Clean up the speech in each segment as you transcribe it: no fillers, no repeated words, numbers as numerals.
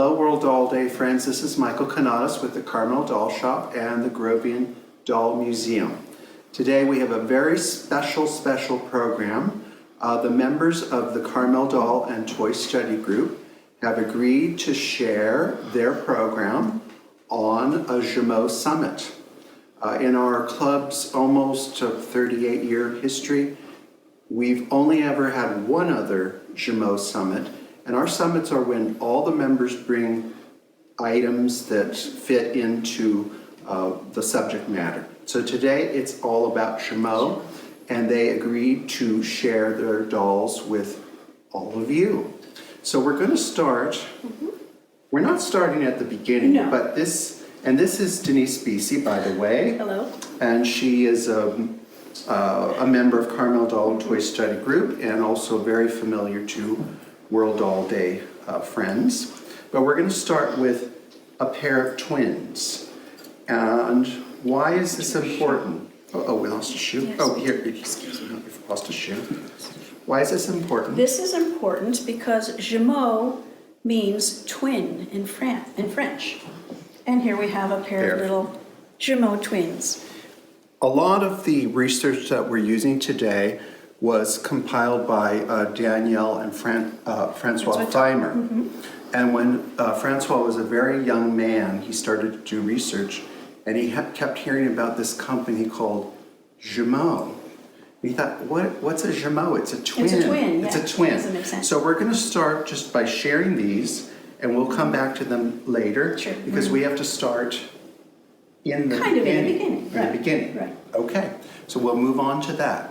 Hello World Doll Day friends, this is Michael Canadas with the Carmel Doll Shop and the Grovian Doll Museum. Today we have a very special program. The members of the Carmel Doll and Toy Study Group have agreed to share their program on a Jumeau Summit. In our club's almost 38-year history, we've only ever had one other Jumeau Summit, and our summits are when all the members bring items that fit into the subject matter. So today it's all about Jumeau, and they agreed to share their dolls with all of you. So we're going to start, we're not starting at the beginning, No. but this is Denise Buese, by the way. Hello. And she is a member of Carmel Doll and Toy Study Group and also very familiar to World Doll Day friends. But we're going to start with a pair of twins. And why is this important? Oh, we lost a shoe? Yes. Oh, here, excuse me, we've lost a shoe. Why is this important? This is important because Jumeau means twin in French. And here we have a pair of little Jumeau twins. A lot of the research that we're using today was compiled by Danielle and Francois Feimer. And when Francois was a very young man, he started to do research, and he kept hearing about this company called Jumeau. He thought, what's a Jumeau? It's a twin. It's a twin, It's yeah. a twin. Doesn't make sense. So we're going to start just by sharing these, and we'll come back to them later. Sure. Because we have to start in the Kind of in the beginning. beginning. In the beginning. Right. Okay, so we'll move on to that.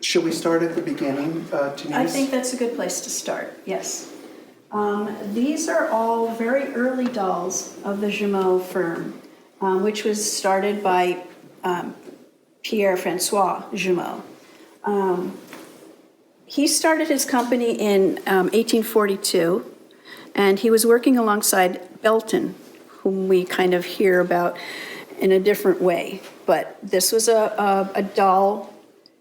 Should we start at the beginning, Denise? I think that's a good place to start, yes. These are all very early dolls of the Jumeau firm, which was started by Pierre-Francois Jumeau. He started his company in 1842, and he was working alongside Belton, whom we kind of hear about in a different way. But this was a doll.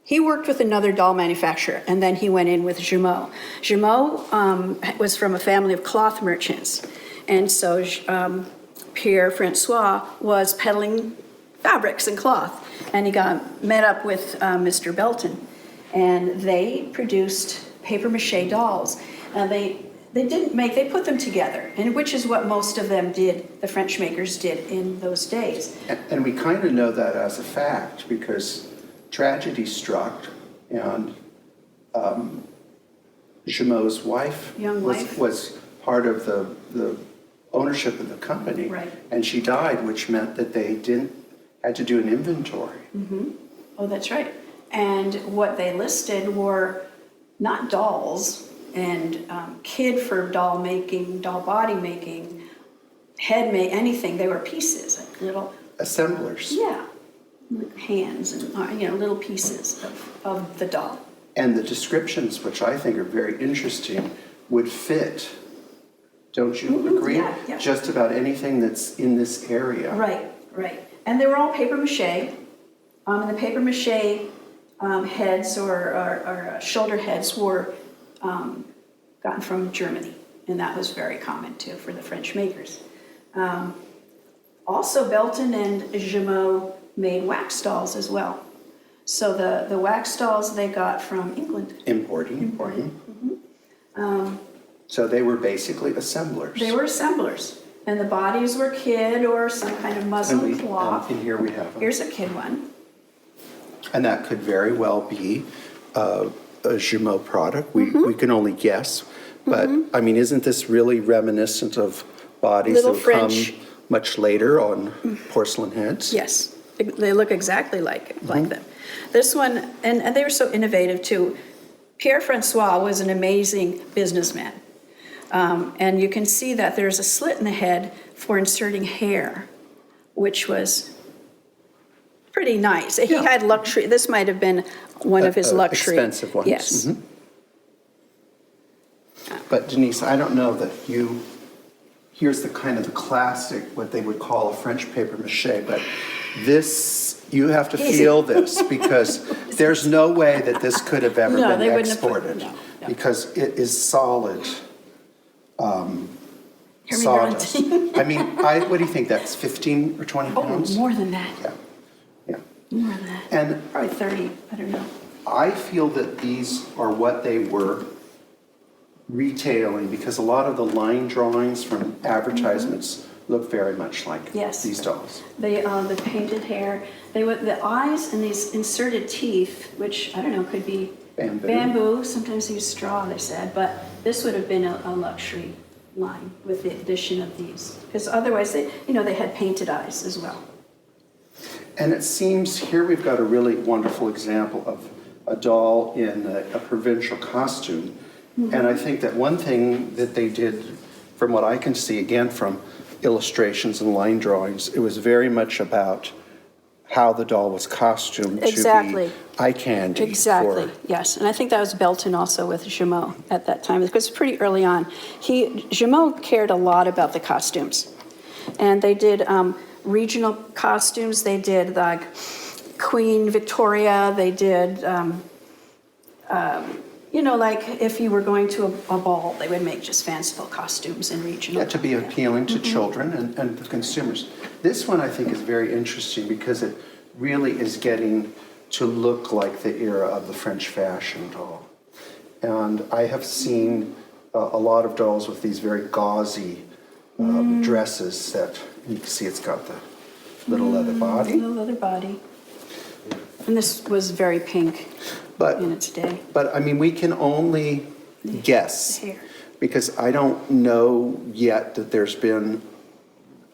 He worked with another doll manufacturer, and then he went in with Jumeau. Jumeau was from a family of cloth merchants, and so Pierre-Francois was peddling fabrics and cloth, and he met up with Mr. Belton, and they produced papier-mâché dolls. They put them together, and which is what most of them did, the French makers did in those days. And we kind of know that as a fact because tragedy struck, and Jumeau's wife was part of the ownership of the company, Right. and she died, which meant that they had to do an inventory. Oh, that's right. And what they listed were not dolls and kid for doll making, doll body making, anything. They were pieces, like little Assemblers. Yeah, like hands and little pieces of the doll. And the descriptions, which I think are very interesting, would fit, don't you agree? Yeah. Just about anything that's in this area. Right. And they were all paper mache. And the paper mache heads or shoulder heads were gotten from Germany, and that was very common too for the French makers. Also, Belton and Jumeau made wax dolls as well. So the wax dolls they got from England. Importing. So they were basically assemblers. They were assemblers, and the bodies were kid or some kind of muslin cloth. And here we have them. Here's a kid one. And that could very well be a Jumeau product. We can only guess. But, I mean, isn't this really reminiscent of bodies Little that would French. come much later on porcelain heads? Yes, they look exactly like them. This one, and they were so innovative too. Pierre-Francois was an amazing businessman. And you can see that there's a slit in the head for inserting hair, which was pretty nice. He had luxury. This might have been one of his luxury. Expensive ones. Yes. But Denise, I don't know that here's the kind of the classic, what they would call a French paper mache, but this, you have to feel this because there's no way that this could have ever been exported. because it is solid Hear me grunt. sawdust. I mean, what do you think, that's 15 or 20 Oh, pounds? more than that. Yeah. More than that. And Probably 30, I don't know. I feel that these are what they were retailing, because a lot of the line drawings from advertisements look very much like Yes. these dolls. The painted hair, the eyes and these inserted teeth, which, I don't know, could be bamboo. Sometimes they use straw, they said, but this would have been a luxury line with the addition of these. Because otherwise, they had painted eyes as well. And it seems here we've got a really wonderful example of a doll in a provincial costume. And I think that one thing that they did, from what I can see, again, from illustrations and line drawings, it was very much about how the doll was costumed Exactly. to be eye candy. Exactly, yes. And I think that was Belton also with Jumeau at that time, because pretty early on. Jumeau cared a lot about the costumes. And they did regional costumes. They did like Queen Victoria. They did, like if you were going to a ball, they would make just fanciful costumes and regional. Yeah, to be appealing to children and the consumers. This one I think is very interesting because it really is getting to look like the era of the French fashion doll. And I have seen a lot of dolls with these very gauzy dresses that you can see it's got the little leather body. Little leather body. And this was very pink in its day. But I mean, we can only guess, The hair. because I don't know yet that there's been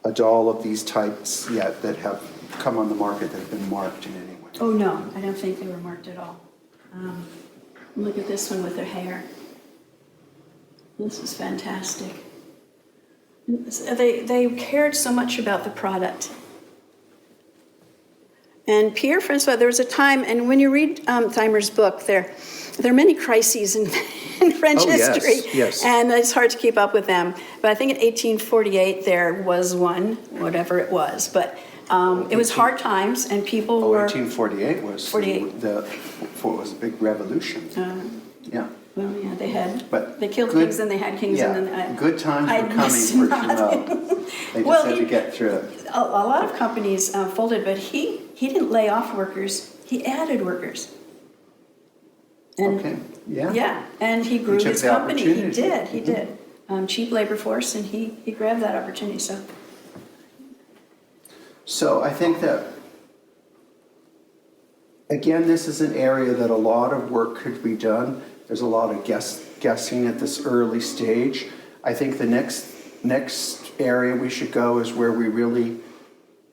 a doll of these types yet that have come on the market that have been marked in any way. Oh, no, I don't think they were marked at all. Look at this one with her hair. This is fantastic. They cared so much about the product. And Pierre Francois, there was a time, and when you read Thymer's book, there are many crises in French history. Yes. And it's hard to keep up with them. But I think in 1848 there was one, whatever it was. But it was hard times, and people were... 1848 was 48. was a big revolution. Yeah. Well, yeah, But they killed good- kings and they had kings Yeah, and then... good times I were coming missed for not. Jumeau. They just Well, had to get through it. A lot of companies folded, but he didn't lay off workers, he added workers. And Okay, yeah. Yeah, and he grew took his the company. He opportunity. did. Cheap labor force, and he grabbed that opportunity, so. So I think that, again, this is an area that a lot of work could be done. There's a lot of guessing at this early stage. I think the next area we should go is where we really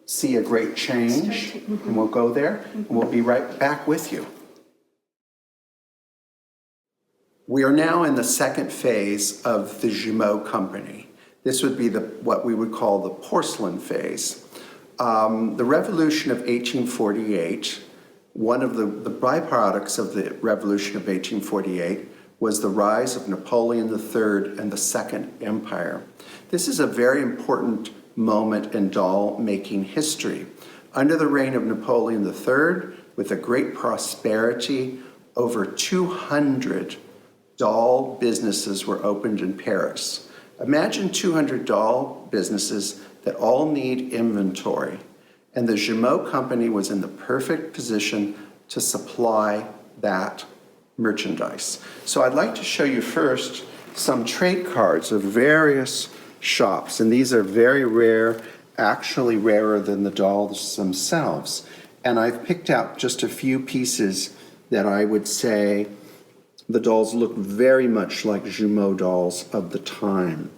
see a great change, and we'll go there, and we'll be right back with you. We are now in the second phase of the Jumeau company. This would be what we would call the porcelain phase. The revolution of 1848, one of the byproducts of the revolution of 1848 was the rise of Napoleon III and the Second Empire. This is a very important moment in doll making history. Under the reign of Napoleon III, with a great prosperity, over 200 doll businesses were opened in Paris. Imagine 200 doll businesses that all need inventory. And the Jumeau company was in the perfect position to supply that merchandise. So I'd like to show you first some trade cards of various shops. And these are very rare, actually rarer than the dolls themselves. And I've picked out just a few pieces that I would say the dolls look very much like Jumeau dolls of the time.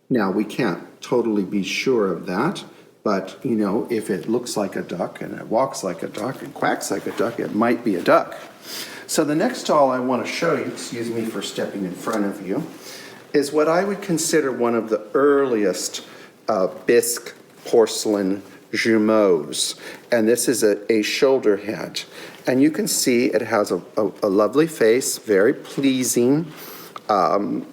Now, we can't totally be sure of that, but, if it looks like a duck and it walks like a duck and quacks like a duck, it might be a duck. So the next doll I want to show you, excuse me for stepping in front of you, is what I would consider one of the earliest bisque porcelain Jumeaus. And this is a shoulder head. And you can see it has a lovely face, very pleasing, and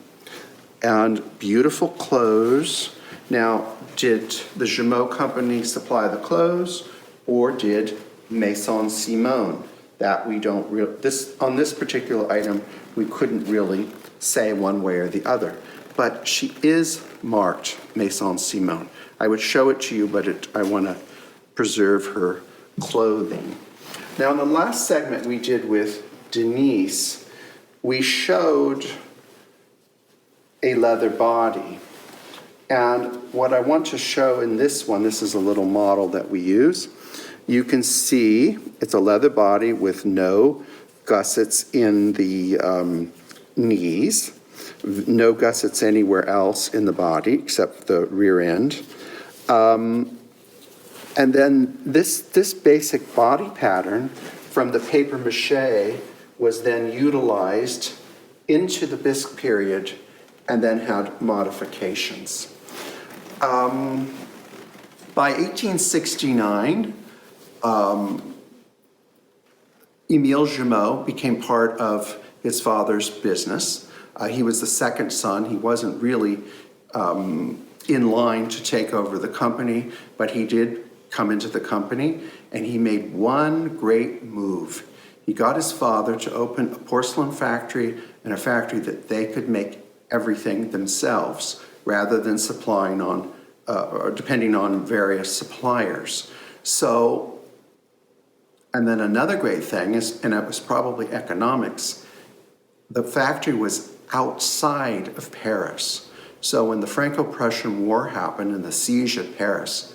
beautiful clothes. Now, did the Jumeau company supply the clothes, or did Maison Simone that we don't on this particular item, we couldn't really say one way or the other. But she is marked Maison Simone. I would show it to you, but I want to preserve her clothing. Now, in the last segment we did with Denise, we showed a leather body. And what I want to show in this one, this is a little model that we use. You can see it's a leather body with no gussets in the knees, no gussets anywhere else in the body except the rear end. And then this basic body pattern from the paper mache was then utilized into the bisque period and then had modifications. By 1869, Émile Jumeau became part of his father's business. He was the second son. He wasn't really in line to take over the company, but he did come into the company, and he made one great move. He got his father to open a porcelain factory and a factory that they could make everything themselves rather than supplying on or depending on various suppliers. So, and then another great thing is, and it was probably economics, the factory was outside of Paris. So when the Franco-Prussian War happened and the siege of Paris,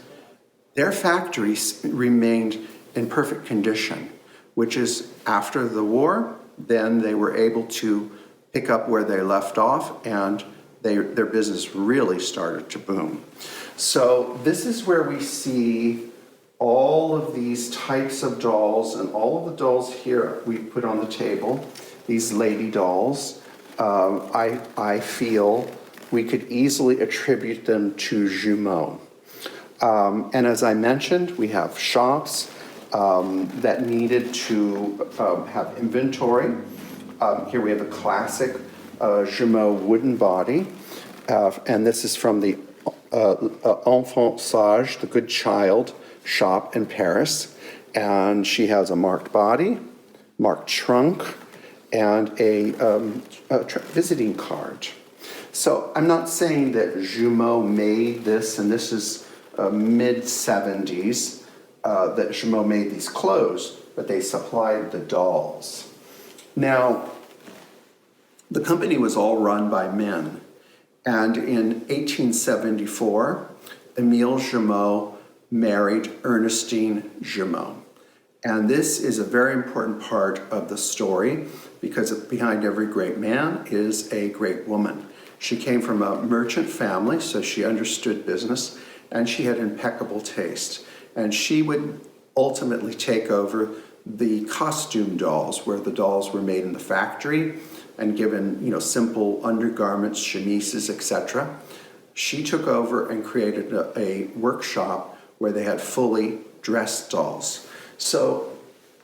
their factories remained in perfect condition, which is after the war, then they were able to pick up where they left off, and their business really started to boom. So this is where we see all of these types of dolls, and all of the dolls here we put on the table, these lady dolls. I feel we could easily attribute them to Jumeau. And as I mentioned, we have shops that needed to have inventory. Here we have a classic Jumeau wooden body, and this is from the Enfant Sage, the Good Child shop in Paris. And she has a marked body, marked trunk, and a visiting card. So I'm not saying that Jumeau made this, and this is mid-70s, that Jumeau made these clothes, but they supplied the dolls. Now, the company was all run by men, and in 1874, Émile Jumeau married Ernestine Jumeau. And this is a very important part of the story, because behind every great man is a great woman. She came from a merchant family, so she understood business, and she had impeccable taste. And she would ultimately take over the costume dolls, where the dolls were made in the factory and given, simple undergarments, chemises, etc. She took over and created a workshop where they had fully dressed dolls. So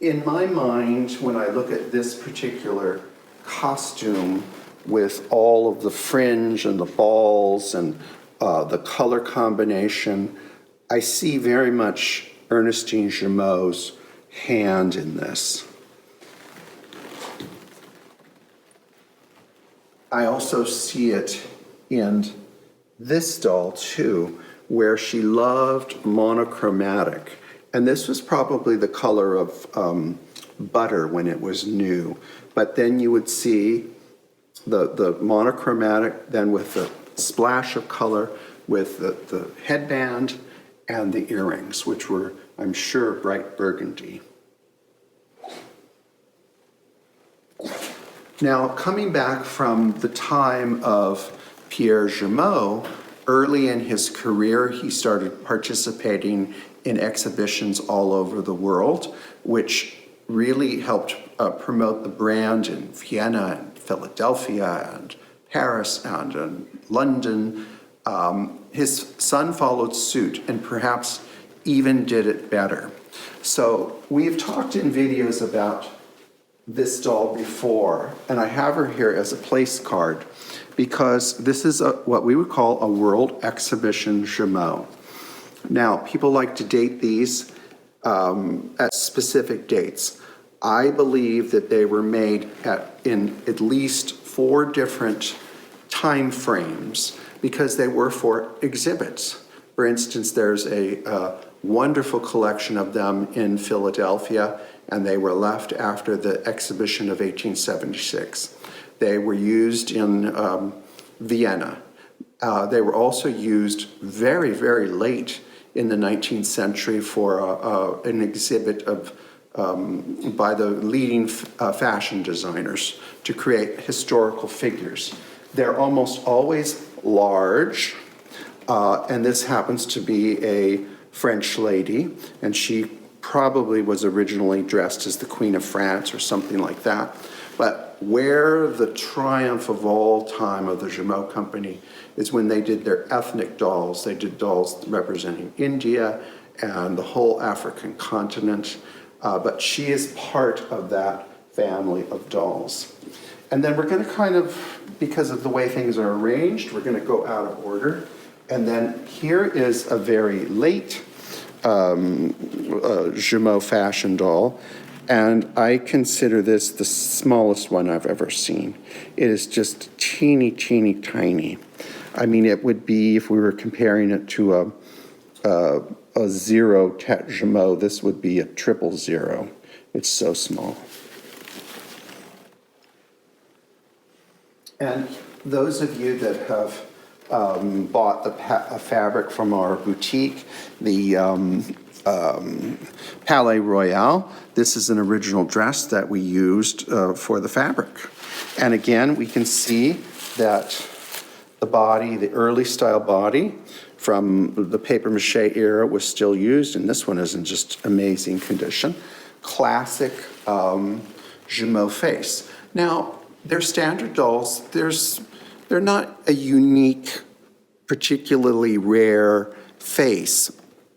in my mind, when I look at this particular costume with all of the fringe and the balls and the color combination, I see very much Ernestine Jumeau's hand in this. I also see it in this doll too, where she loved monochromatic. And this was probably the color of butter when it was new. But then you would see the monochromatic, then with the splash of color, with the headband and the earrings, which were, I'm sure, bright burgundy. Now, coming back from the time of Pierre Jumeau, early in his career, he started participating in exhibitions all over the world, which really helped promote the brand in Vienna and Philadelphia and Paris and in London. His son followed suit and perhaps even did it better. So we've talked in videos about this doll before, and I have her here as a place card because this is what we would call a World Exhibition Jumeau. Now, people like to date these at specific dates. I believe that they were made in at least 4 different time frames because they were for exhibits. For instance, there's a wonderful collection of them in Philadelphia, and they were left after the exhibition of 1876. They were used in Vienna. They were also used very, very late in the 19th century for an exhibit of by the leading fashion designers to create historical figures. They're almost always large, and this happens to be a French lady, and she probably was originally dressed as the Queen of France or something like that. But where the triumph of all time of the Jumeau Company is when they did their ethnic dolls. They did dolls representing India and the whole African continent. But she is part of that family of dolls. And then we're going to kind of, because of the way things are arranged, we're going to go out of order. And then here is a very late Jumeau fashion doll. And I consider this the smallest one I've ever seen. It is just teeny, teeny, tiny. I mean, it would be, if we were comparing it to a 0 Tete Jumeau, this would be a 000. It's so small. And those of you that have bought the fabric from our boutique, the Palais Royal, this is an original dress that we used for the fabric. And again, we can see that the body, the early style body from the papier-mâché era was still used, and this one is in just amazing condition. Classic Jumeau face. Now, they're standard dolls. They're not a unique, particularly rare face,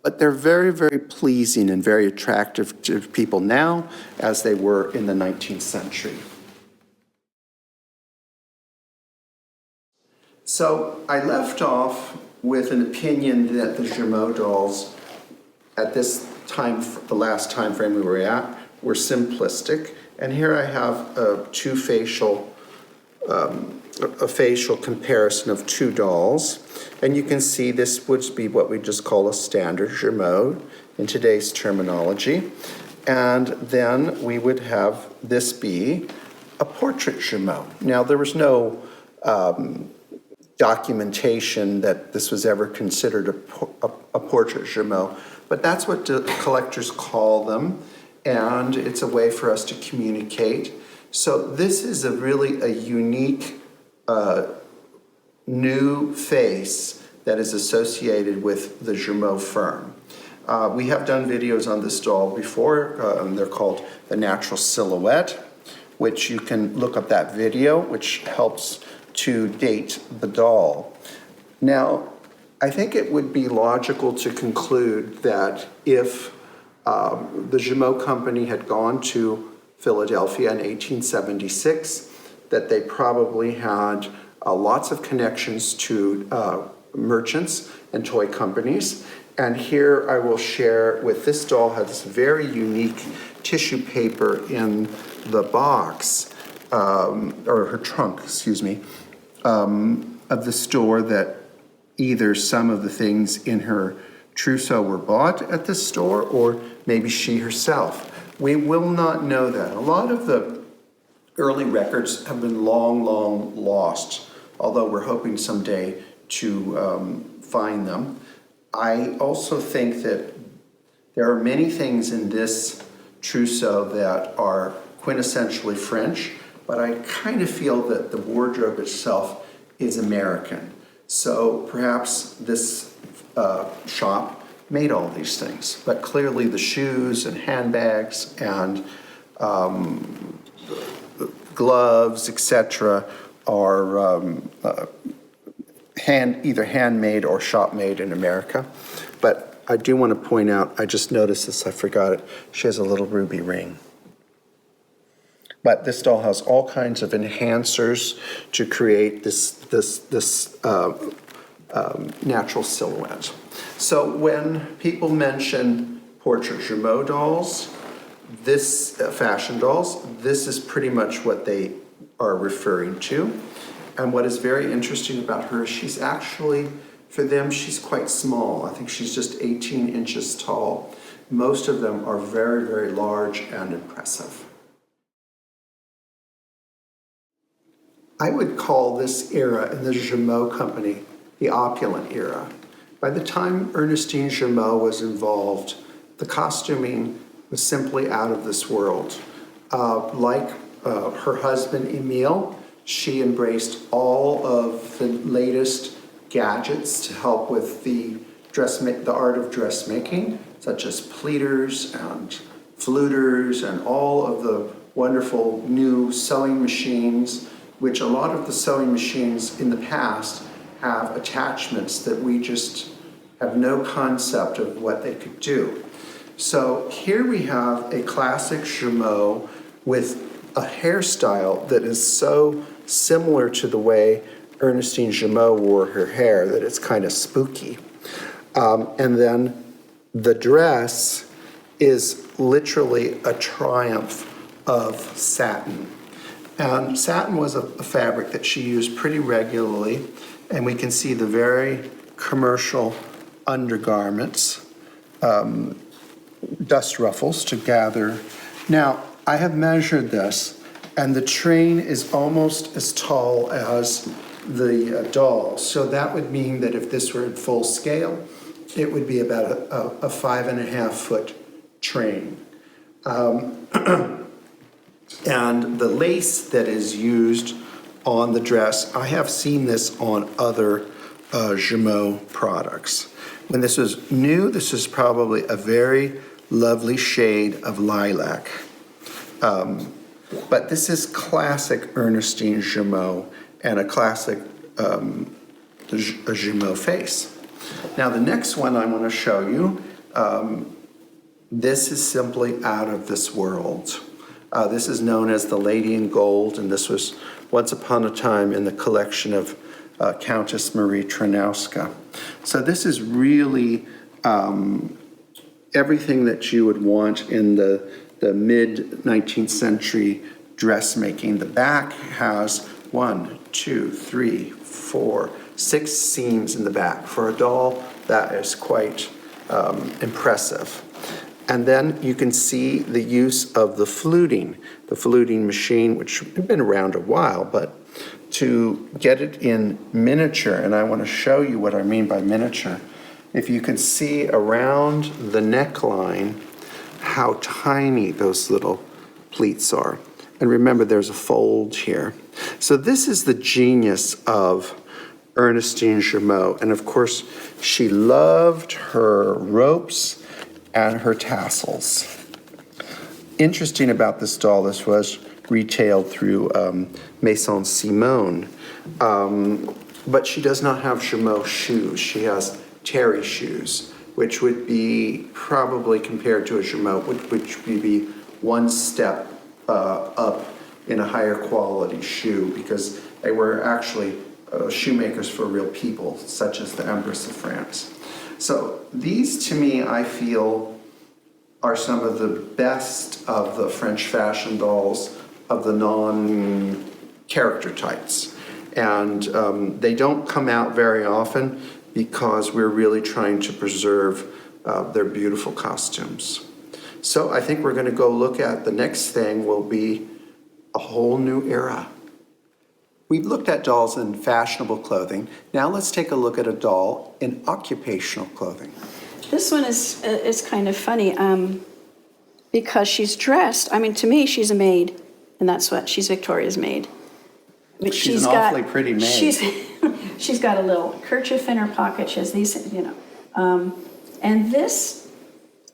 but they're very, very pleasing and very attractive to people now as they were in the 19th century. So I left off with an opinion that the Jumeau dolls at this time, the last time frame we were at, were simplistic. And here I have a facial comparison of 2 dolls. And you can see this would be what we just call a standard Jumeau in today's terminology. And then we would have this be a portrait Jumeau. Now, there was no documentation that this was ever considered a portrait Jumeau, but that's what the collectors call them, and it's a way for us to communicate. So this is really a unique new face that is associated with the Jumeau firm. We have done videos on this doll before. They're called The Natural Silhouette, which you can look up that video, which helps to date the doll. Now, I think it would be logical to conclude that if the Jumeau Company had gone to Philadelphia in 1876, that they probably had lots of connections to merchants and toy companies. And here I will share with this doll has this very unique tissue paper in the box, or her trunk, excuse me, of the store that either some of the things in her trousseau were bought at this store or maybe she herself. We will not know that. A lot of the early records have been long, long lost, although we're hoping someday to find them. I also think that there are many things in this trousseau that are quintessentially French, but I kind of feel that the wardrobe itself is American. So perhaps this shop made all these things, but clearly the shoes and handbags and gloves, etc., are either handmade or shop made in America. But I do want to point out, I just noticed this, I forgot it, she has a little ruby ring. But this doll has all kinds of enhancers to create this natural silhouette. So when people mention portrait Jumeau dolls, this fashion dolls, this is pretty much what they are referring to. And what is very interesting about her, she's actually, for them, she's quite small. I think she's just 18 inches tall. Most of them are very, very large and impressive. I would call this era in the Jumeau company the opulent era. By the time Ernestine Jumeau was involved, the costuming was simply out of this world. Like her husband, Emile, she embraced all of the latest gadgets to help with the art of dressmaking, such as pleaters and fluters and all of the wonderful new sewing machines, which a lot of the sewing machines in the past have attachments that we just have no concept of what they could do. So here we have a classic Jumeau with a hairstyle that is so similar to the way Ernestine Jumeau wore her hair that it's kind of spooky. And then the dress is literally a triumph of satin. And satin was a fabric that she used pretty regularly, and we can see the very commercial undergarments, dust ruffles to gather. Now, I have measured this, and the train is almost as tall as the doll. So that would mean that if this were in full scale, it would be about a 5.5-foot train. And the lace that is used on the dress, I have seen this on other Jumeau products. When this was new, this is probably a very lovely shade of lilac. But this is classic Ernestine Jumeau and a classic Jumeau face. Now the next one I want to show you, this is simply out of this world. This is known as the Lady in Gold, and this was once upon a time in the collection of Countess Marie Tranowska. So this is really everything that you would want in the mid-19th century dressmaking. The back has 1, 2, 3, 4, 6 seams in the back. For a doll, that is quite impressive. And then you can see the use of the fluting machine, which had been around a while, but to get it in miniature, and I want to show you what I mean by miniature. If you can see around the neckline how tiny those little pleats are. And remember, there's a fold here. So this is the genius of Ernestine Jumeau. And of course, she loved her ropes and her tassels. Interesting about this doll, this was retailed through Maison Simone, but she does not have Jumeau shoes. She has terry shoes, which would be probably compared to a Jumeau, which would be one step up in a higher quality shoe, because they were actually shoemakers for real people, such as the Empress of France. So these, to me, I feel are some of the best of the French fashion dolls of the non-character types. And they don't come out very often because we're really trying to preserve their beautiful costumes. So I think we're going to go look at the next thing will be a whole new era. We've looked at dolls in fashionable clothing. Now let's take a look at a doll in occupational clothing. This one is kind of funny because she's dressed. I mean, to me, she's a maid, and that's what she's Victoria's maid. But She's an awfully pretty maid. She's got a little kerchief in her pocket. She has these, and this,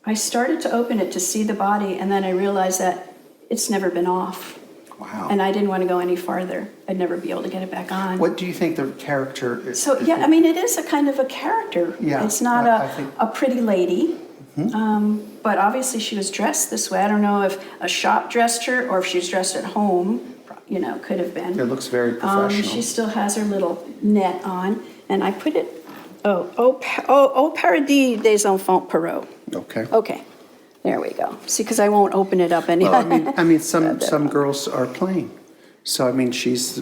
I started to open it to see the body, and then I realized that it's never been off. Wow. And I didn't want to go any farther. I'd never be able to get it back on. What do you think the character is? So, yeah, I mean, it is a kind of a character. Yeah, it's not a pretty lady, but obviously she was dressed this way. I don't know if a shop dressed her or if she was dressed at home, could have been. It looks very professional. She still has her little net on, and I put it, Au Paradis des Enfants Perrault. Okay. Okay. There we go. See, because I won't open it up Well, anyway. I mean, some girls are playing. So, I mean, she's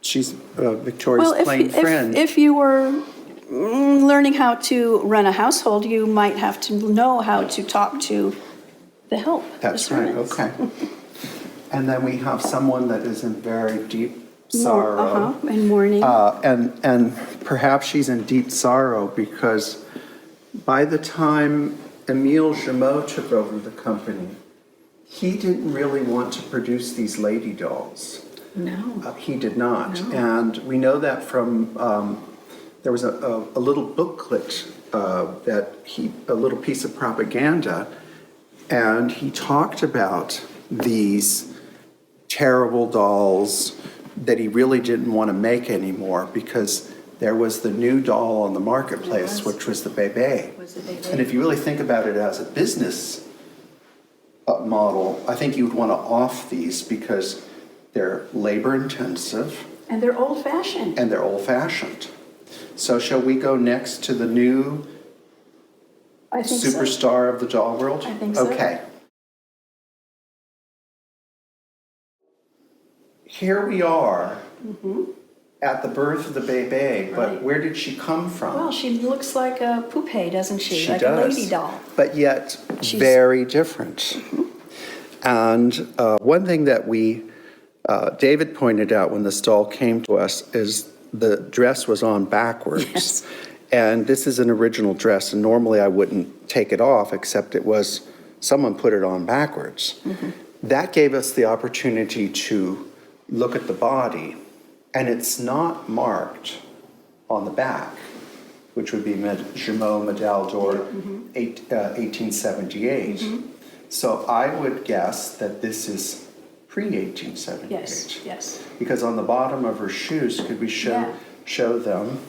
Victoria's Well, playing friend. if you were learning how to run a household, you might have to know how to talk to the help. That's the right, servants. okay. And then we have someone that is in very deep sorrow. And mourning. And perhaps she's in deep sorrow because by the time Emile Jumeau took over the company, he didn't really want to produce these lady dolls. No. He did not. No. And we know that from, there was a little booklet a little piece of propaganda, and he talked about these terrible dolls that he really didn't want to make anymore because there was the new doll on the marketplace, which was the Bebe. And if you really think about it as a business model, I think you would want to off these because they're labor intensive. And they're old-fashioned. And they're old-fashioned. So shall we go next to the new I think so. superstar of the doll world? I think so. Okay. Here we are at the birth of the Bebe, but Right. where did she come from? Well, she looks like a poupée, doesn't she? She like does. a lady doll. But yet She's- very different. And one thing that David pointed out when this doll came to us is the dress was on backwards. Yes. And this is an original dress, and normally I wouldn't take it off, except it was, someone put it on backwards. That gave us the opportunity to look at the body, and it's not marked on the back, which would be Jumeau Médaille d'Or 1878. So I would guess that this is pre-1878. Yes, yes. Because on the bottom of her shoes, could we Yeah. show them?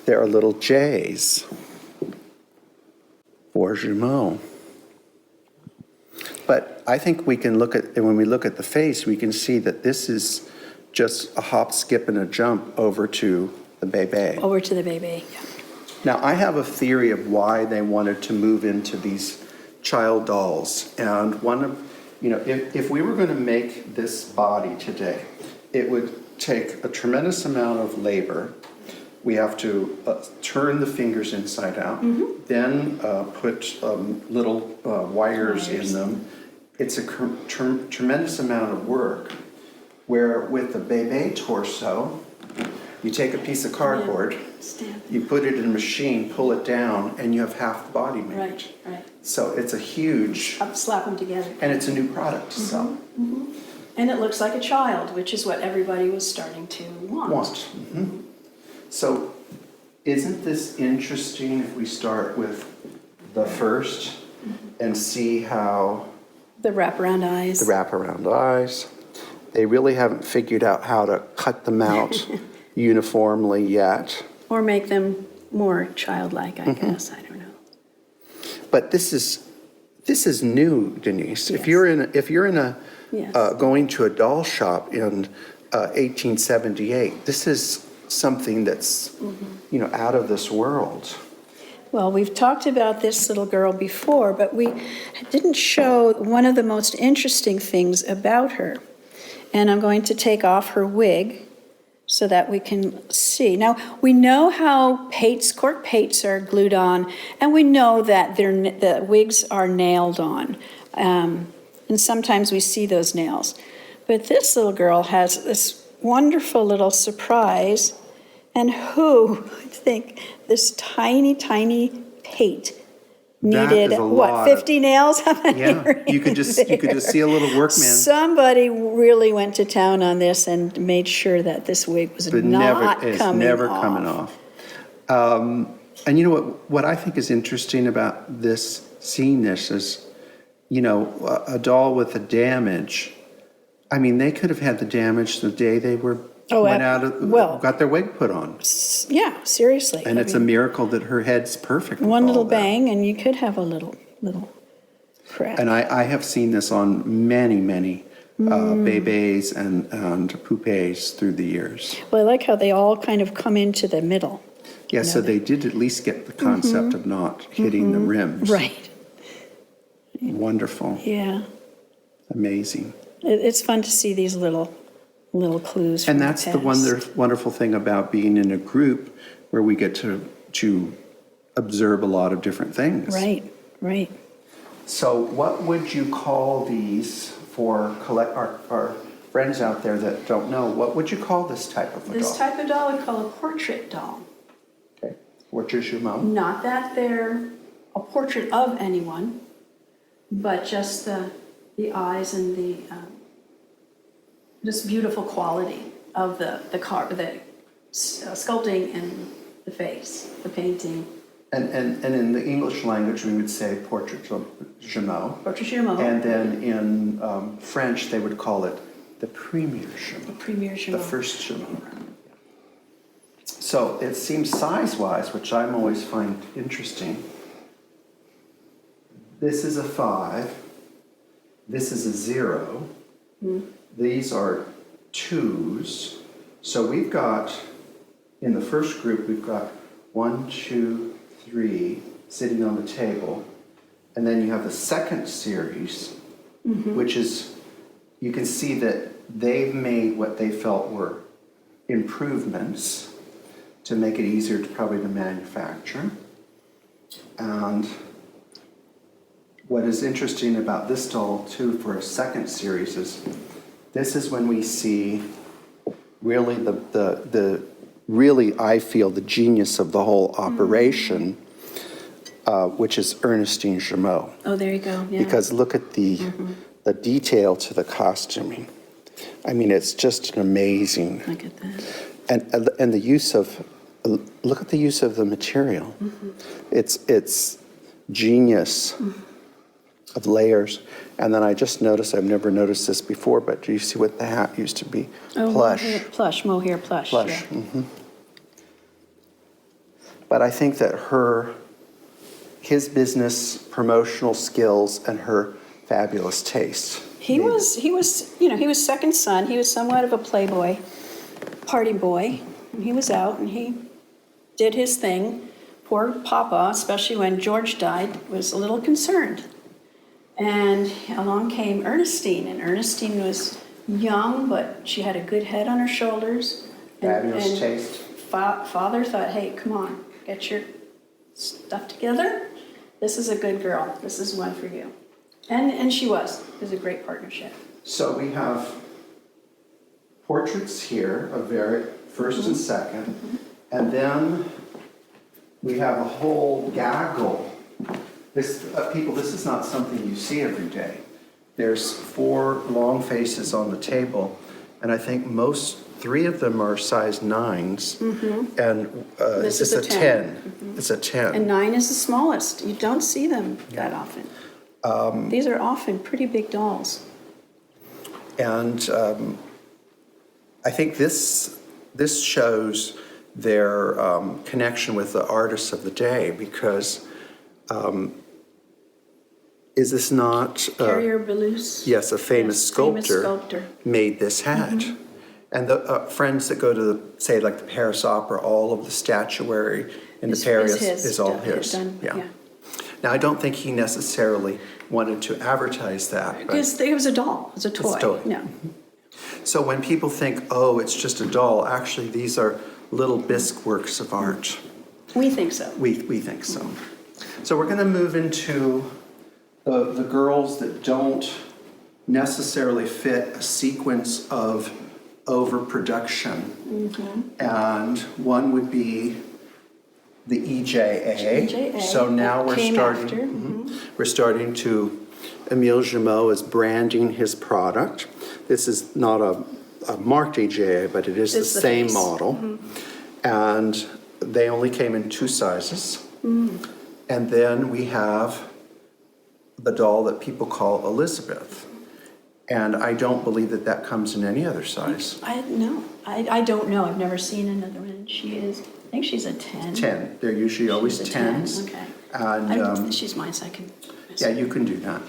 There are little J's for Jumeau. But I think we can when we look at the face, we can see that this is just a hop, skip, and a jump over to the Bebe. Over to the Bebe. Now, I have a theory of why they wanted to move into these child dolls. And if we were going to make this body today, it would take a tremendous amount of labor. We have to turn the fingers inside out, then put little wires in them. It's a tremendous amount of work. Where with the Bebe torso, you take a piece of cardboard, you put it in a machine, pull it down, and you have half the body made. Right, right. So it's a huge, Slap them together. and it's a new product to sell. And it looks like a child, which is what everybody was starting to want. So isn't this interesting if we start with the first and see how The wraparound eyes. the wraparound eyes, they really haven't figured out how to cut them out uniformly yet. Or make them more childlike, I guess. I don't know. But this is new, Denise. Yes. If you're in a Yes. going to a doll shop in 1878, this is something that's out of this world. Well, we've talked about this little girl before, but we didn't show one of the most interesting things about her. And I'm going to take off her wig so that we can see. Now, we know how cork pates are glued on, and we know that the wigs are nailed on. And sometimes we see those nails. But this little girl has this wonderful little surprise. And who would think this tiny, tiny pate needed, That is a lot 50 nails? How many Yeah, are you could just see a little workman. Somebody really went to town on this and made sure that this wig was But not it's coming never off. coming off. And you know what I think is interesting about seeing this is, a doll with a damage. I mean, they could have had the damage the day they got their wig put on. Yeah, seriously. And it's a miracle that her head's perfect. with one all little that. bang, and you could have a little crack. And I have seen this on many bebes and poupées through the years. Well, I like how they all kind of come into the middle. Yeah, so they did at least get the concept of not hitting the rims. Right. Wonderful. Yeah. Amazing. It's fun to see these little clues from And the that's the past. wonderful thing about being in a group where we get to observe a lot of different things. Right. So what would you call these for our friends out there that don't know? What would you call this type of a doll? This type of doll I call a portrait doll. Okay. Portrait Jumeau. Not that they're a portrait of anyone, but just the eyes and the just beautiful quality of the sculpting and the face, the painting. And in the English language, we would say Portrait Jumeau. Portrait Jumeau. And then in French, they would call it the Premier Jumeau. The Premier Jumeau. The first Jumeau. So it seems size-wise, which I'm always find interesting. This is a 5. This is a 0. These are 2s. So we've got, in the first group, we've got 1, 2, 3 sitting on the table. And then you have the second series, which is, you can see that they've made what they felt were improvements to make it easier to manufacture. And what is interesting about this doll too for a second series is this is when we see really really I feel the genius of the whole operation, which is Ernestine Jumeau. Oh, there you go. Yeah. Because look at the detail to the costuming. I mean, it's just an amazing. Look at that. And the use of, look at the use of the material. It's genius of layers. And then I just noticed, I've never noticed this before, but do you see what the hat used to be? Oh, Plush. mohair plush. Plush. Yeah. But I think that his business promotional skills and her fabulous taste. He was second son. He was somewhat of a playboy, party boy. And he was out and he did his thing. Poor Papa, especially when George died, was a little concerned. And along came Ernestine, and Ernestine was young, but she had a good head on her shoulders. Fabulous taste. Father thought, hey, come on, get your stuff together. This is a good girl. This is one for you. And she was. It was a great partnership. So we have portraits here of very first and second, and then we have a whole gaggle. This this is not something you see every day. There's 4 long faces on the table, and I think 3 of them are size 9s, and This is it's a 10. It's a 10. And 9 is the smallest. You don't see them that often. These are often pretty big dolls. And I think this shows their connection with the artists of the day, because is this not Carrier Belus. yes, a famous sculptor made this hat. And the friends that go to say like the Paris Opera, all of the statuary in the Paris is all his. Yeah. Now I don't think he necessarily wanted to advertise that. Because it was a doll. It was a toy. It's a toy. No. So when people think, oh, it's just a doll, actually these are little bisque works of art. We think so. We think so. So we're going to move into the girls that don't necessarily fit a sequence of overproduction. And one would be the EJA. So now we're starting to, Emile Jumeau is branding his product. This is not a marked EJA, but it is the same model. And they only came in 2 sizes. And then we have the doll that people call Elizabeth. And I don't believe that comes in any other size. I don't know. I've never seen another one. I think she's a 10. 10. They're usually always 10s. 10. Okay. And she's mine, so I can. yeah, you can do that.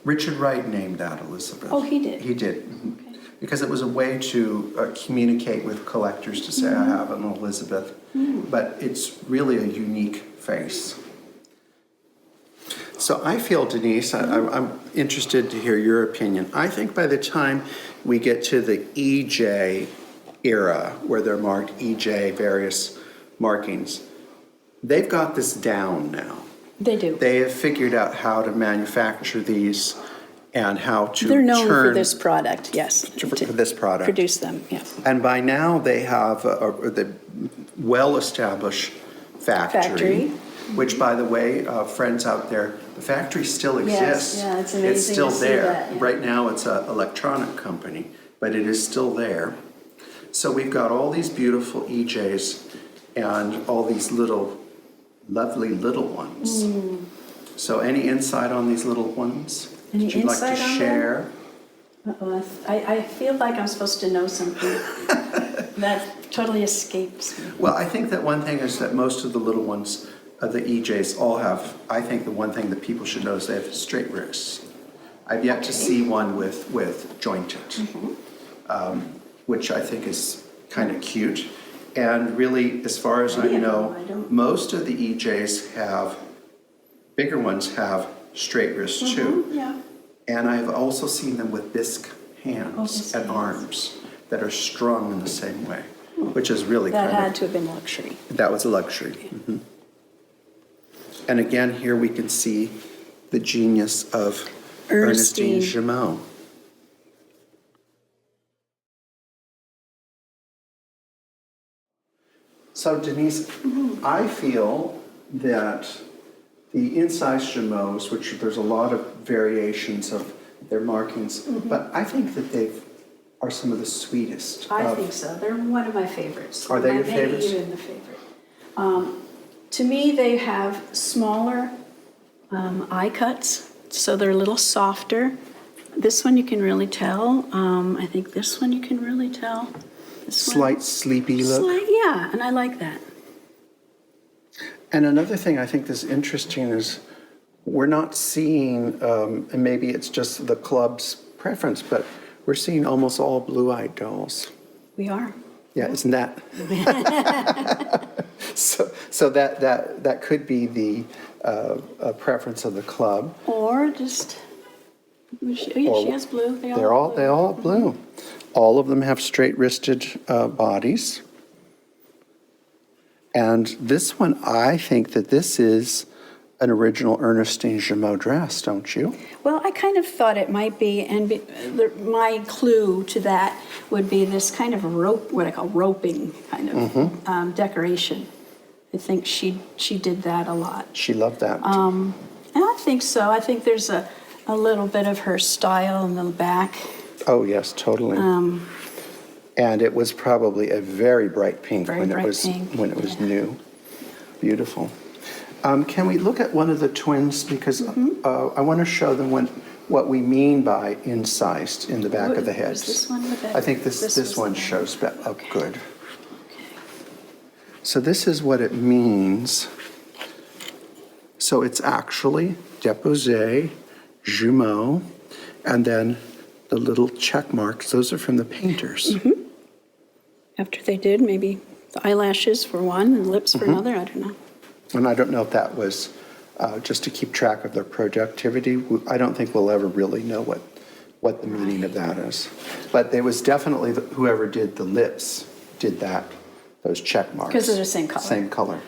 Richard Wright named that Elizabeth. Oh, he did? He did. Okay. Because it was a way to communicate with collectors to say, I have an Elizabeth. But it's really a unique face. So I feel, Denise, I'm interested to hear your opinion. I think by the time we get to the EJ era, where they're marked EJ, various markings, they've got this down now. They do. They have figured out how to manufacture these and how to They're known for turn this product, yes. for this product. Produce them, yes. And by now, they have the well-established factory, which, by the way, friends out there, the factory still exists. Yes, yeah, it's amazing It's still to see there. that, yeah. Right now, it's an electronic company, but it is still there. So we've got all these beautiful EJs and all these little, lovely little ones. So any insight on these little ones? Any that you'd like insight to on them? share? Uh-oh, I feel like I'm supposed to know something. That totally escapes me. Well, I think that one thing is that most of the little ones, the EJs, all have, I think the one thing that people should know is they have straight wrists. I've yet to see one with jointed, which I think is kind of cute. And really, as far as I know, most of the EJs have, bigger ones have straight wrists too. Yeah. And I've also seen them with bisque hands and arms that are strung in the same way, which is really That kind had of, to have been luxury. that was a luxury. And again, here we can see the genius of Ernestine Jumeau. So Denise, I feel that the incised Jumeaus, which there's a lot of variations of their markings, but I think that they are some of the sweetest. I think so. They're one of my favorites. Are they your favorites? Maybe even the favorite. To me, they have smaller eye cuts, so they're a little softer. This one you can really tell. I think this one you can really tell. This one, Slight sleepy look. yeah, and I like that. And another thing I think is interesting is we're not seeing, and maybe it's just the club's preference, but we're seeing almost all blue-eyed dolls. We are. Yeah, isn't that? So that could be the preference of the club. Or just, she has blue. They all have blue. All of them have straight-wristed bodies. And this one, I think that this is an original Ernestine Jumeau dress, don't you? Well, I kind of thought it might be, and my clue to that would be this kind of rope, what I call roping kind of decoration. I think she did that a lot. She loved that. And I think so. I think there's a little bit of her style in the back. Oh, yes, totally. And it was probably a very bright pink when it was new. Beautiful. Can we look at one of the twins, because I want to show them what we mean by incised in the back of the heads. This one with it? I think this one shows up good. So this is what it means. So it's actually Buese, Jumeau, and then the little check marks, those are from the painters. After they did, maybe the eyelashes for one and lips for another, I don't know. And I don't know if that was just to keep track of their productivity. I don't think we'll ever really know what the meaning of that is. But there was definitely, whoever did the lips did that, those check marks. Because they're the same color. Same color.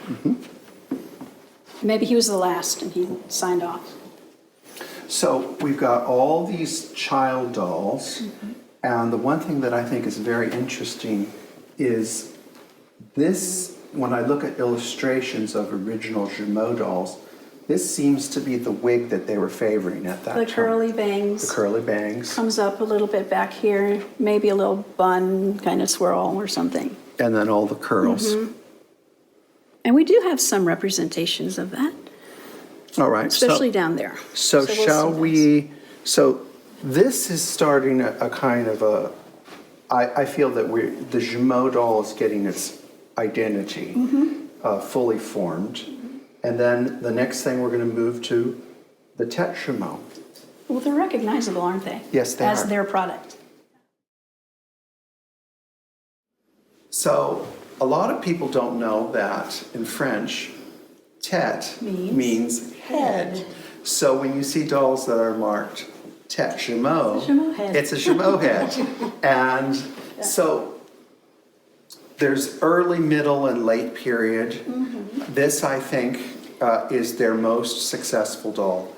Maybe he was the last and he signed off. So we've got all these child dolls, and the one thing that I think is very interesting is this, when I look at illustrations of original Jumeau dolls, this seems to be the wig that they were favoring at that time. The curly bangs. The curly bangs. Comes up a little bit back here, maybe a little bun kind of swirl or something. And then all the curls. And we do have some representations of that, All right. especially down there. So we'll shall see we, so this is starting a kind of a, I feel that the Jumeau doll is getting its identity fully formed. And then the next thing we're going to move to the Tete Jumeau. Well, they're recognizable, aren't they? Yes, they As are. their product. So a lot of people don't know that in French, tête Means means head. head. So when you see dolls that are marked Tete Jumeau, Jumeau head. it's a Jumeau head. And so there's early, middle, and late period. Mm-hmm. This, I think, is their most successful doll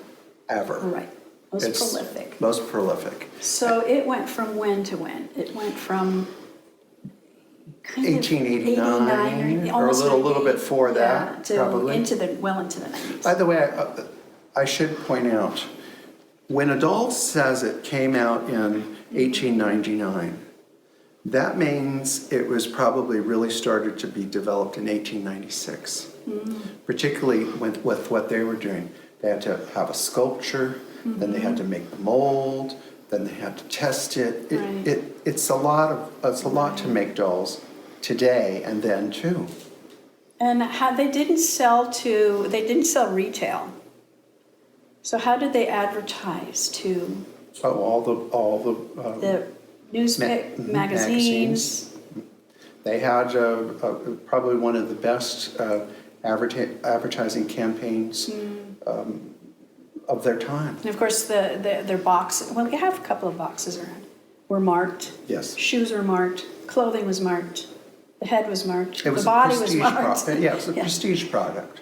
ever. Right, most It's prolific. Most prolific. So it went from when to when? It went from kind of 1889, 89 or a almost little 90, bit before that, to probably. into the 90s. By the way, I should point out, when a doll says it came out in 1899, that means it was probably really started to be developed in 1896, particularly with what they were doing. They had to have a sculpture, then they had to make the mold, then they had to test it. Right. It's a lot to make dolls today and then too. And they didn't sell retail. So how did they advertise to So all the the magazines? They had probably one of the best advertising campaigns of their time. And of course, their box, well, we have a couple of boxes around, were marked. Yes. Shoes were marked, clothing was marked, the head was marked, It was the a body was prestige marked. product. Yeah, it was a prestige product.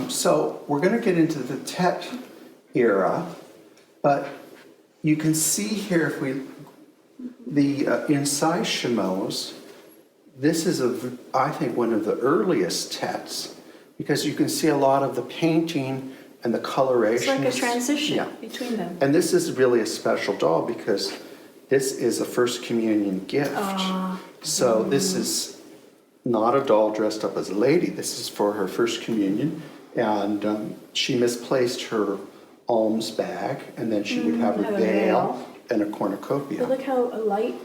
So we're going to get into the Tete era, but you can see here if we the incised Jumeaus. This is I think one of the earliest Tetes because you can see a lot of the painting and the coloration. It's like a transition between them. And this is really a special doll because this is a first communion gift. So this is not a doll dressed up as a lady. This is for her first communion. And she misplaced her alms bag, and then she would have her veil and a cornucopia. But look how light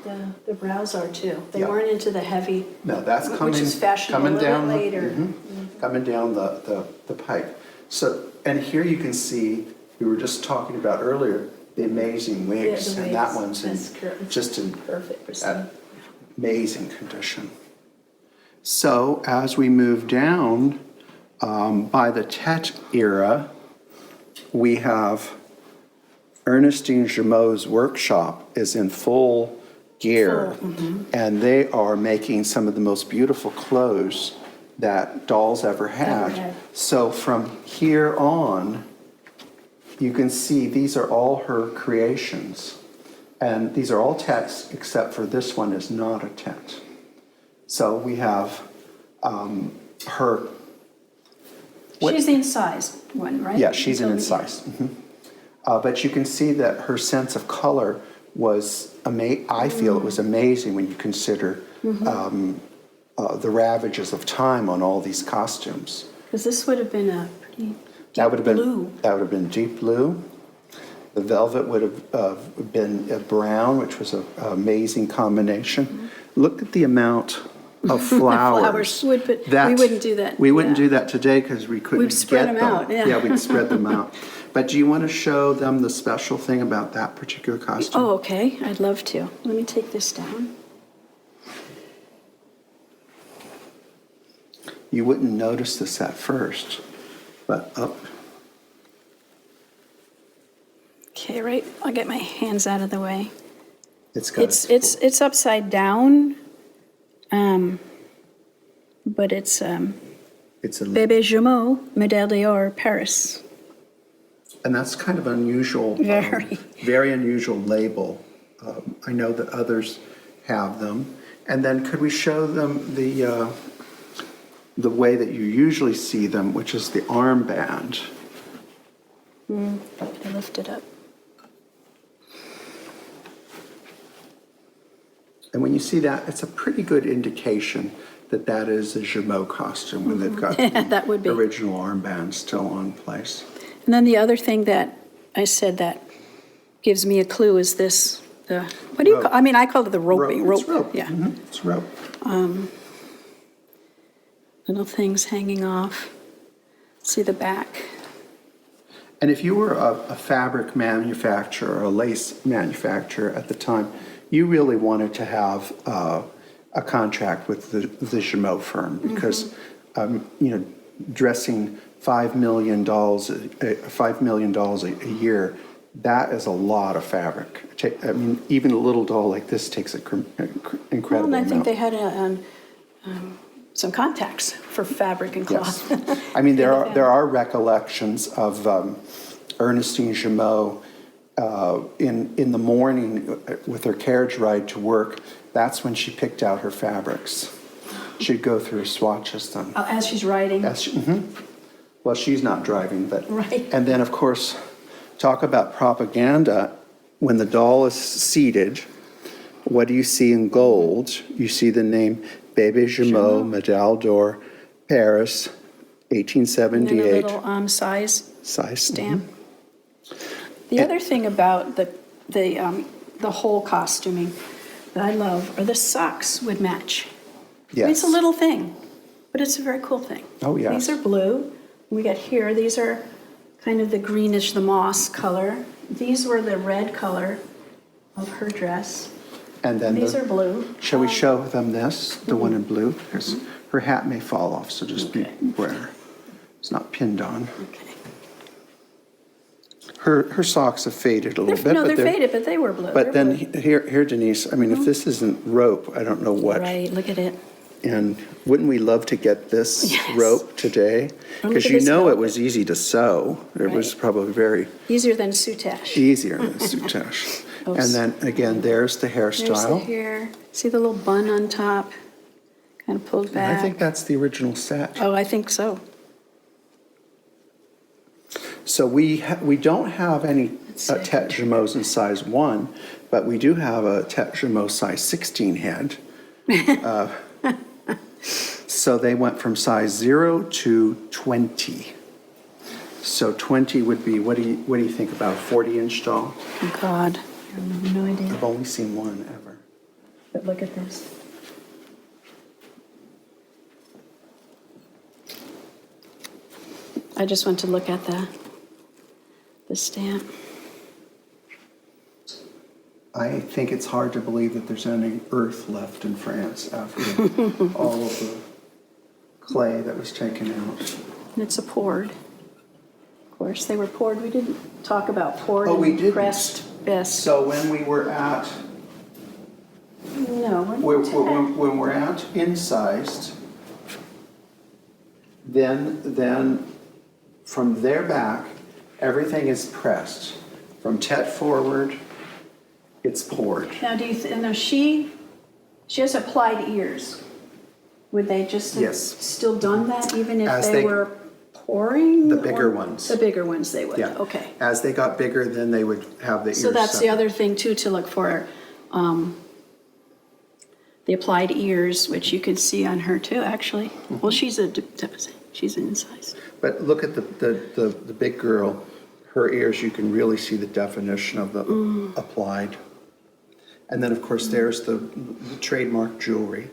the brows are too. They Yeah. weren't into the heavy, No, that's which is fashionable coming a little down bit later. coming down the pipe. So, and here you can see, we were just talking about earlier, the amazing wigs, the and that wigs. one's in That's just in perfect, pristine. amazing condition. So as we move down, by the Tete era, we have Ernestine Jumeau's workshop is in full gear, and they are making some of the most beautiful clothes that dolls ever had. So from here on, you can see these are all her creations. And these are all Tetes, except for this one is not a Tete. So we have her. She's the incised one, right? Yeah, she's an incised. But you can see that her sense of color was, I feel it was amazing when you consider the ravages of time on all these costumes. Because this would have been a pretty That would deep have blue. been deep blue. The velvet would have been a brown, which was an amazing combination. Look at the amount of flowers. We wouldn't do that. We wouldn't do that today because we couldn't We'd spread get them out, yeah. Yeah, we'd spread them out. But do you want to show them the special thing about that particular costume? Oh, okay. I'd love to. Let me take this down. You wouldn't notice this at first, but up. Okay, right. I'll get my hands out of the way. It's got It's upside down, but it's it's a Bebe Jumeau, Médaille d'Or, Paris. And that's kind of unusual, Very. very unusual label. I know that others have them. And then could we show them the way that you usually see them, which is the armband? I lift it up. And when you see that, it's a pretty good indication that that is a Jumeau costume when they've got That would be. the original armband still on place. And then the other thing that I said that gives me a clue is this, what do you Rope. call, I call it the roping. It's rope. Yeah. Mhm, it's rope. Little things hanging off. See the back. And if you were a fabric manufacturer or a lace manufacturer at the time, you really wanted to have a contract with the Jumeau firm because, dressing $5 million, $5 million a year, that is a lot of fabric. I mean, even a little doll like this takes an incredible Well, and I think amount. they had some contacts for fabric and Yes. cloth. I mean, there are recollections of Ernestine Jumeau in the morning with her carriage ride to work. That's when she picked out her fabrics. She'd go through her swatches then. Oh, as she's riding. Well, she's not driving, but. Right. And then, of course, talk about propaganda. When the doll is seated, what do you see in gold? You see the name Bebe Jumeau, Médaille d'Or, Paris, And then a 1878. little size Size stamp. The other thing about the whole costuming that I love are the socks would match. I mean, it's a Yes. little thing, but it's a very cool thing. Oh, yes. These are blue. We got here, these are kind of the greenish, the moss color. These were the red color of her dress. And then These are blue. shall we show them this, the one in blue? Her hat may fall off, so just beware. It's not pinned on. Okay. Her socks have faded a little bit. No, but they're faded, but they were blue. But They're then blue. here, Denise, I mean, if this isn't rope, I don't know what. Right, look at it. And wouldn't we love to get this Yes. rope today? And look Because at you this know it velvet. was easy to sew. It was Right. probably very Easier than soutache. easier than soutache. Oops. And then again, there's the There's the hairstyle. hair. See the little bun on top? Kind of pulled And back. I think that's the original set. Oh, I think so. So we don't have any Let's see. Tete Jumeaus in size 1, but we do have a Tete Jumeau size 16 head. So they went from size 0 to 20. So 20 would be, what do you think about a 40-inch doll? Oh, God, I have no idea. I've only seen one ever. But look at this. I just want to look at the stamp. I think it's hard to believe that there's any earth left in France after all of the clay that was taken out. And it's a poured. Of course, they were poured. We didn't talk about poured Oh, we and didn't. pressed best. So when we were at, No, we're not. when we're at incised, then from there back, everything is pressed. From Tete forward, it's poured. Now, do you, now she has applied ears. Would they just have Yes. still done that even if As they they- were pouring? The bigger or- ones. The bigger ones they would, Yeah. okay. As they got bigger, then they would have the ears So that's the separate. other thing too to look for, the applied ears, which you can see on her too, actually. Mm-hmm. Well, she's an incised. But look at the big girl, her ears, you can really see the definition of the applied. And then, of course, there's the trademark jewelry,